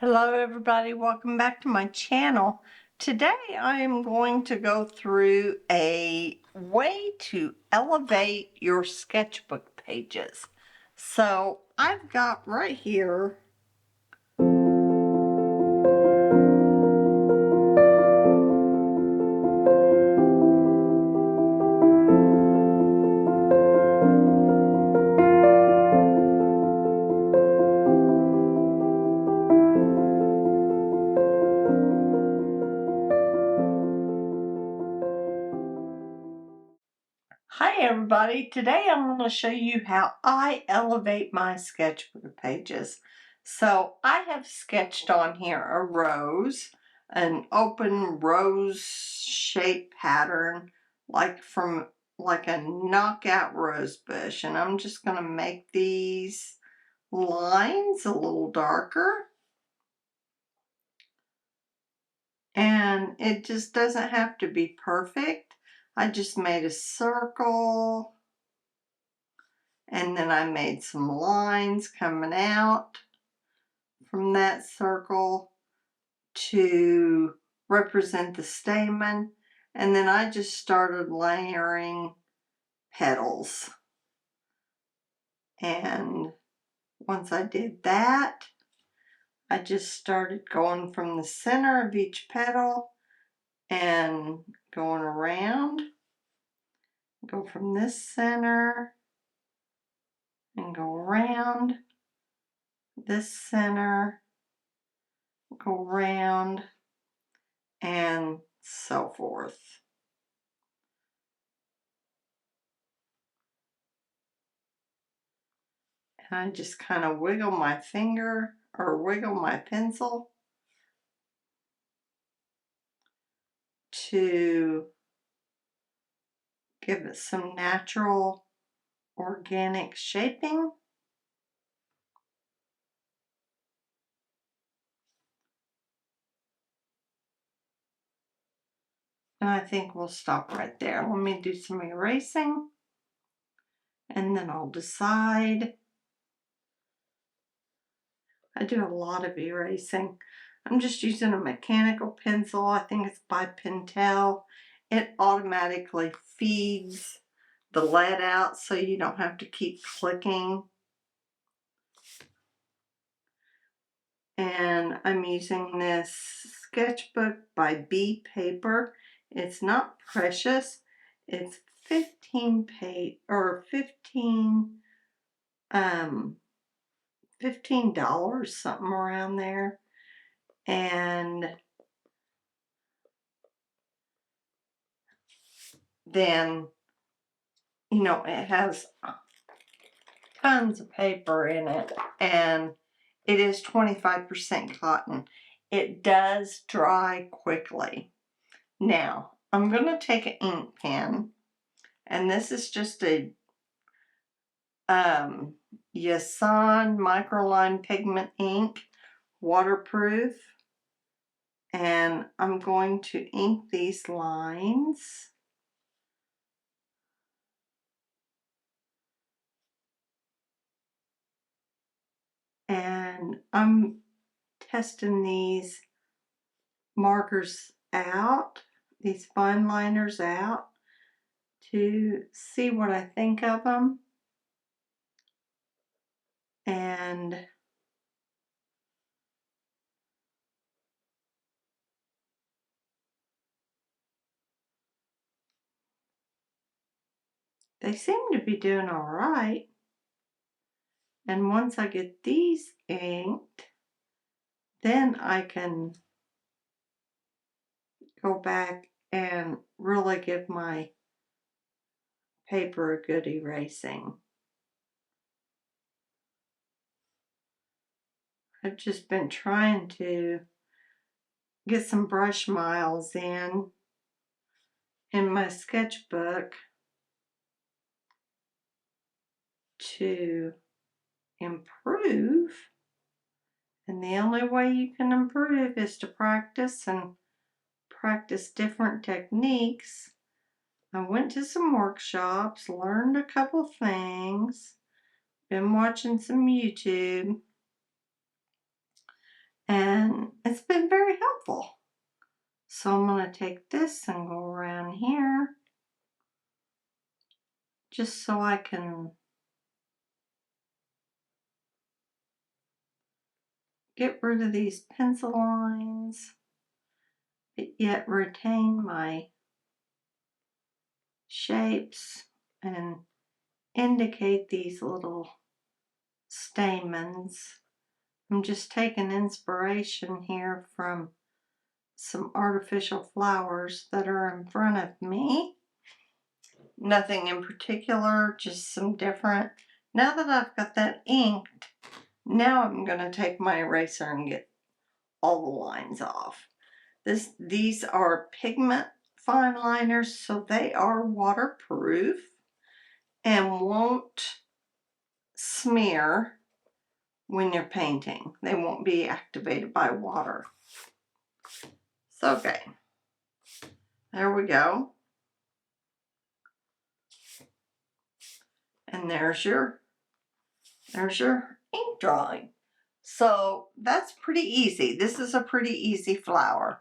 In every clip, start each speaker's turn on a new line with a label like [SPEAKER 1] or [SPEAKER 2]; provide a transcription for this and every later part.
[SPEAKER 1] Hello everybody, welcome back to my channel. Today I am going to go through a way to elevate your sketchbook pages. So I've got right here Hi everybody, today I'm going to show you how I elevate my sketchbook pages. So I have sketched on here a rose, an open rose shape pattern like a knockout rose bush, and I'm just going to make these lines a little darker. And it just doesn't have to be perfect. I just made a circle. And then I made some lines coming out from that circle to represent the stamen. And then I just started layering petals. And once I did that, I just started going from the center of each petal and going around. Go from this center and go around this center, go around, and so forth. And I just kind of wiggle my finger or wiggle my pencil to give it some natural organic shaping. And I think we'll stop right there. Let me do some erasing and then I'll decide. I do a lot of erasing. I'm just using a mechanical pencil. I think it's by Pentel. It automatically feeds the lead out so you don't have to keep clicking. And I'm using this sketchbook by B Paper. It's not precious. It's 15 $15, something around there. And then, you know, it has tons of paper in it, and it is 25% cotton. It does dry quickly. Now, I'm going to take an ink pen, and this is just a Yasan Microline Pigment ink, waterproof, and I'm going to ink these lines. And I'm testing these markers out, these fine liners out, to see what I think of them. And they seem to be doing all right. And once I get these inked, then I can go back and really give my paper a good erasing. I've just been trying to get some brush miles in my sketchbook to improve. And the only way you can improve is to practice and practice different techniques. I went to some workshops, learned a couple things, been watching some YouTube, and it's been very helpful. So I'm going to take this and go around here just so I can get rid of these pencil lines, but yet retain my shapes and indicate these little stamens. I'm just taking inspiration here from some artificial flowers that are in front of me. Nothing in particular, just some different. Now that I've got that inked, now I'm going to take my eraser and get all the lines off. These are pigment fine liners, so they are waterproof and won't smear when you're painting. They won't be activated by water. So, okay, there we go. And there's your ink drawing. So that's pretty easy. This is a pretty easy flower.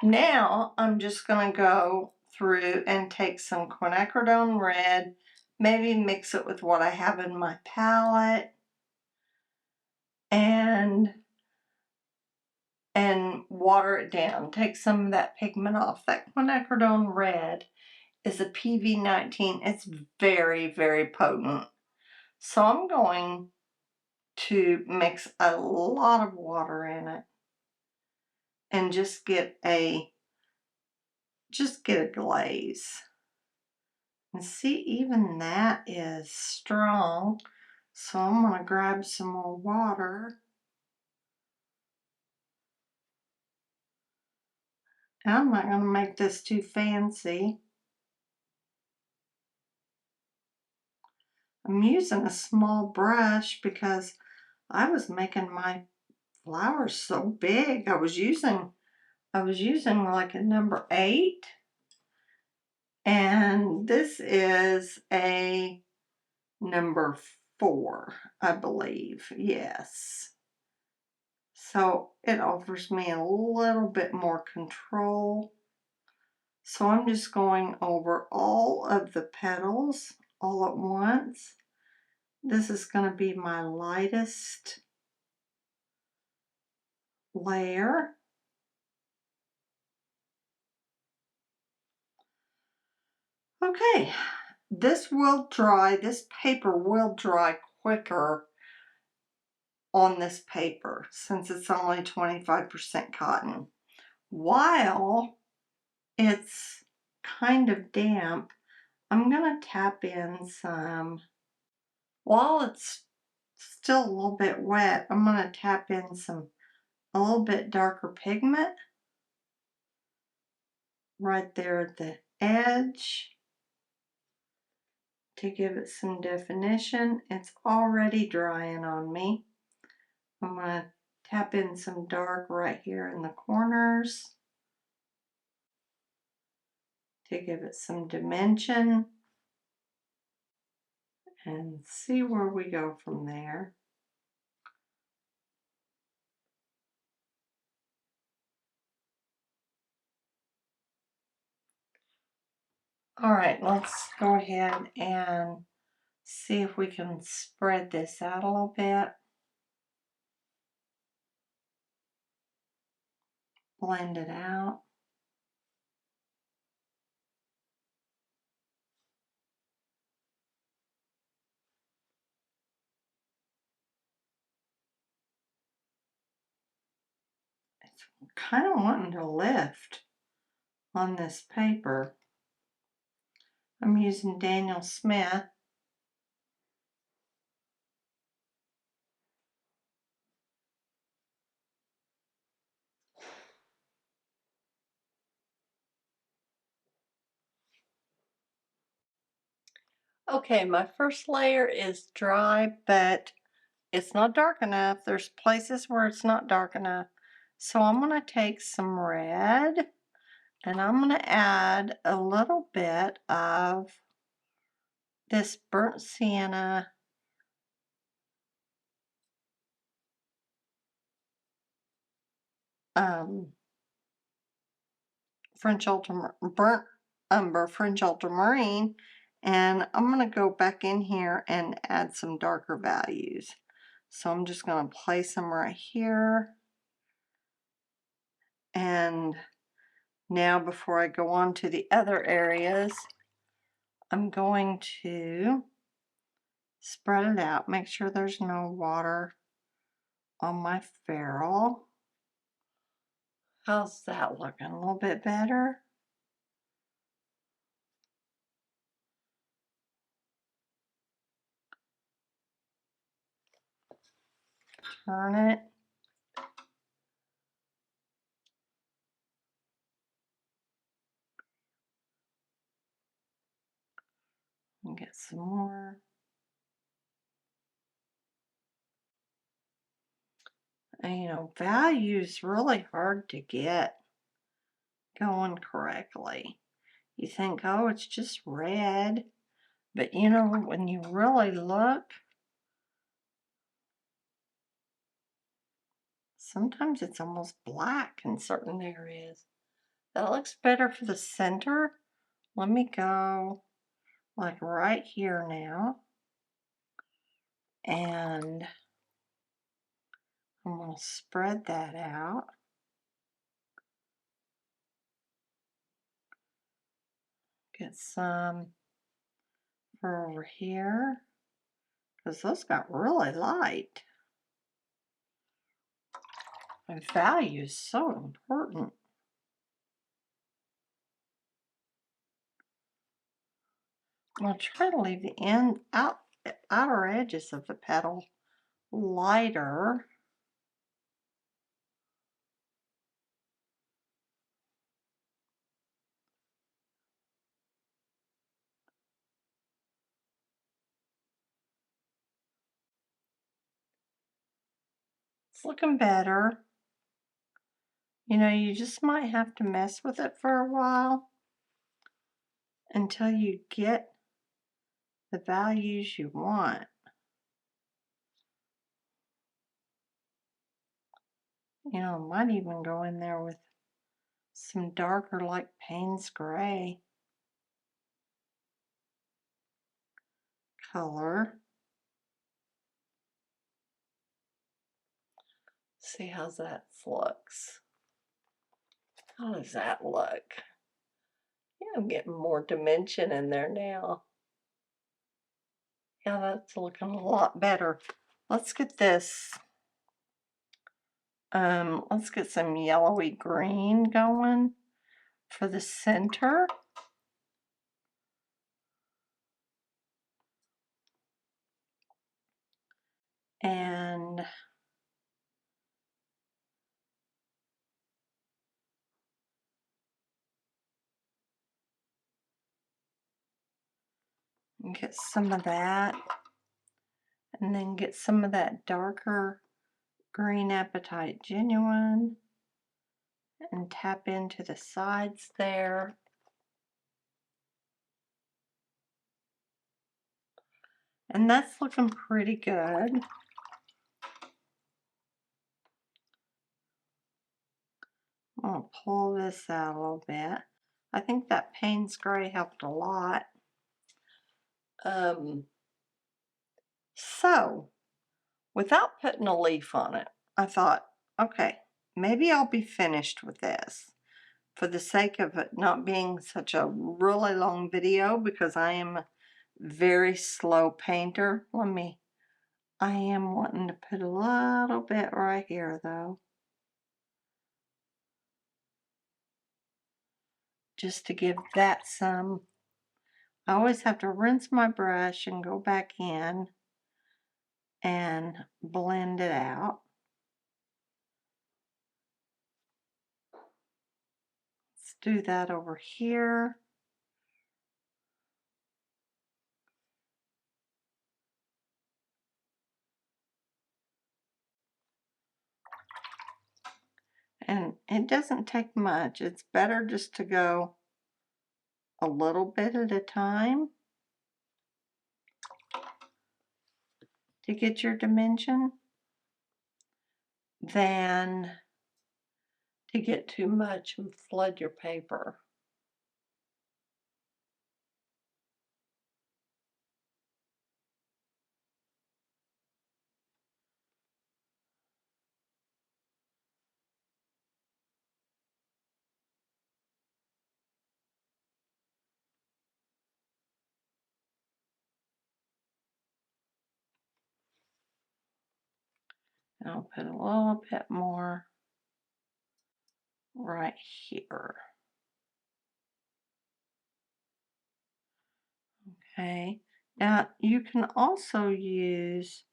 [SPEAKER 1] Now I'm just going to go through and take some quinacridone red, maybe mix it with what I have in my palette, and water it down. Take some of that pigment off. That quinacridone red is a PV19. It's very, very potent. So I'm going to mix a lot of water in it and just get a glaze. And see, even that is strong. So I'm going to grab some more water. And I'm not going to make this too fancy. I'm using a small brush because I was making my flowers so big. I was using like a number 8. And this is a number 4, I believe. Yes. So it offers me a little bit more control. So I'm just going over all of the petals all at once. This is going to be my lightest layer. Okay, this will dry, this paper will dry quicker on this paper since it's only 25% cotton. While it's kind of damp, I'm going to tap in some, while it's still a little bit wet, I'm going to tap in a little bit darker pigment right there at the edge to give it some definition. It's already drying on me. I'm going to tap in some dark right here in the corners to give it some dimension and see where we go from there. All right, let's go ahead and see if we can spread this out a little bit. Blend it out. It's kind of wanting to lift on this paper. I'm using Daniel Smith. Okay, my first layer is dry, but it's not dark enough. There's places where it's not dark enough. So I'm going to take some red and I'm going to add a little bit of this burnt sienna . French burnt umber French ultramarine, and I'm going to go back in here and add some darker values. So I'm just going to place them right here. And now before I go on to the other areas, I'm going to spread it out, make sure there's no water on my ferrule. How's that looking? A little bit better? Turn it. And get some more. And, you know, value is really hard to get going correctly. You think, oh, it's just red. But, you know, when you really look, sometimes it's almost black in certain areas. That looks better for the center. Let me go like right here now. And I'm going to spread that out. Get some for over here, because those got really light. And value is so important. I'll try to leave the outer edges of the petal lighter. It's looking better. You know, you just might have to mess with it for a while until you get the values you want. You know, I might even go in there with some darker, like Payne's Gray color. See how that looks. How does that look? Yeah, I'm getting more dimension in there now. Yeah, that's looking a lot better. Let's get this. Let's get some yellowy green going for the center. And get some of that. And then get some of that darker green Apatite Genuine and tap into the sides there. And that's looking pretty good. I'm going to pull this out a little bit. I think that Payne's Gray helped a lot. So, without putting a leaf on it, I thought, okay, maybe I'll be finished with this for the sake of it not being such a really long video, because I am a very slow painter. I am wanting to put a little bit right here though, just to give that some. I always have to rinse my brush and go back in and blend it out. Let's do that over here. And it doesn't take much. It's better just to go a little bit at a time to get your dimension than to get too much and flood your paper. I'll put a little bit more right here. Okay, now you can also use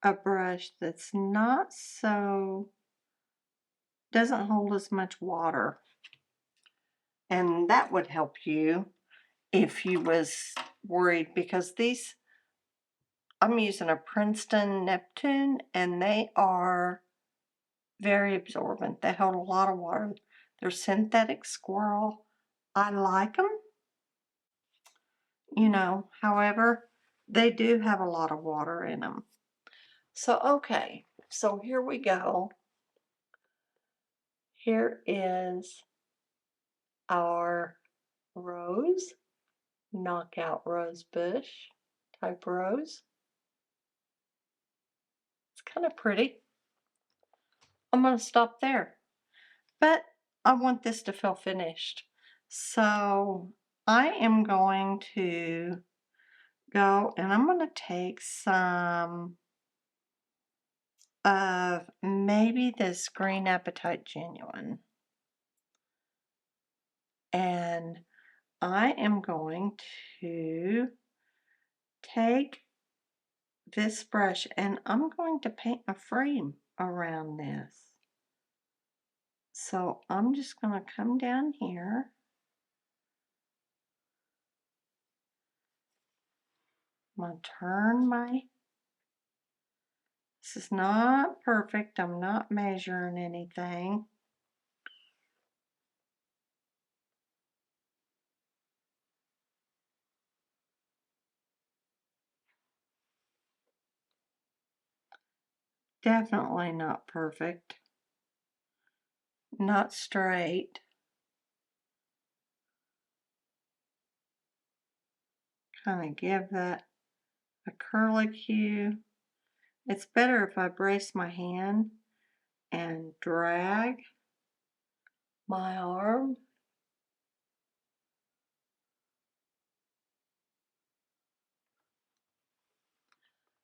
[SPEAKER 1] a brush that's not so, doesn't hold as much water. And that would help you if you was worried, because these, I'm using a Princeton Neptune and they are very absorbent. They hold a lot of water. They're synthetic squirrel. I like them, you know, however, they do have a lot of water in them. So, okay, so here we go. Here is our rose, knockout rose bush type rose. It's kind of pretty. I'm going to stop there. But I want this to feel finished. So I am going to go and I'm going to take some of maybe this Green Appetite Genuine. And I am going to take this brush and I'm going to paint a frame around this. So I'm just going to come down here. I'm going to turn my, this is not perfect, I'm not measuring anything. Definitely not perfect. Not straight. Kind of give that a curlicue. It's better if I brace my hand and drag my arm.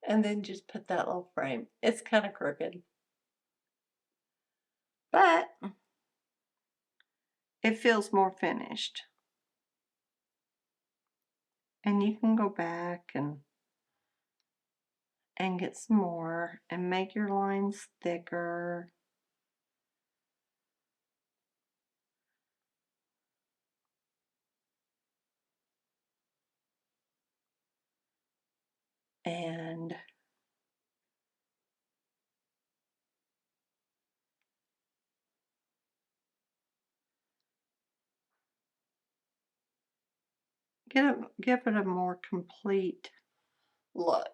[SPEAKER 1] And then just put that little frame. It's kind of crooked. But it feels more finished. And you can go back and get some more and make your lines thicker. And give it a more complete look.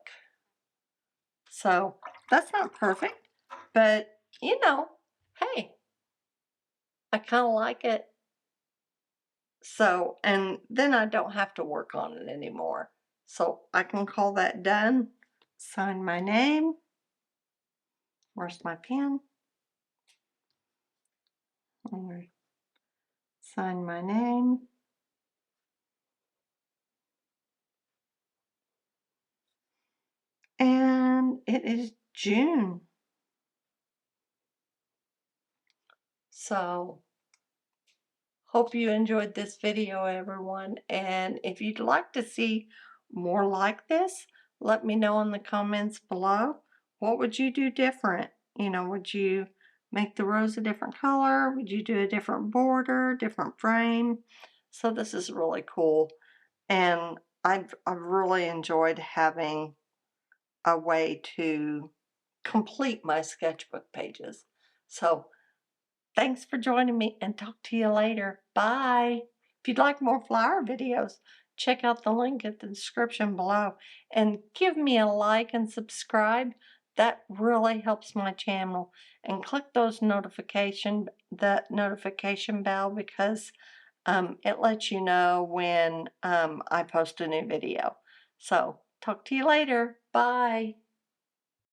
[SPEAKER 1] So that's not perfect, but you know, hey, I kind of like it. So, and then I don't have to work on it anymore. So I can call that done. Sign my name. Where's my pen? Sign my name. And it is June. So, hope you enjoyed this video, everyone. And if you'd like to see more like this, let me know in the comments below. What would you do different? You know, would you make the rose a different color? Would you do a different border, different frame? So this is really cool. And I've really enjoyed having a way to complete my sketchbook pages. So thanks for joining me and talk to you later. Bye. If you'd like more flower videos, check out the link in the description below and give me a like and subscribe. That really helps my channel. And click those the notification bell, because it lets you know when I post a new video. So talk to you later. Bye.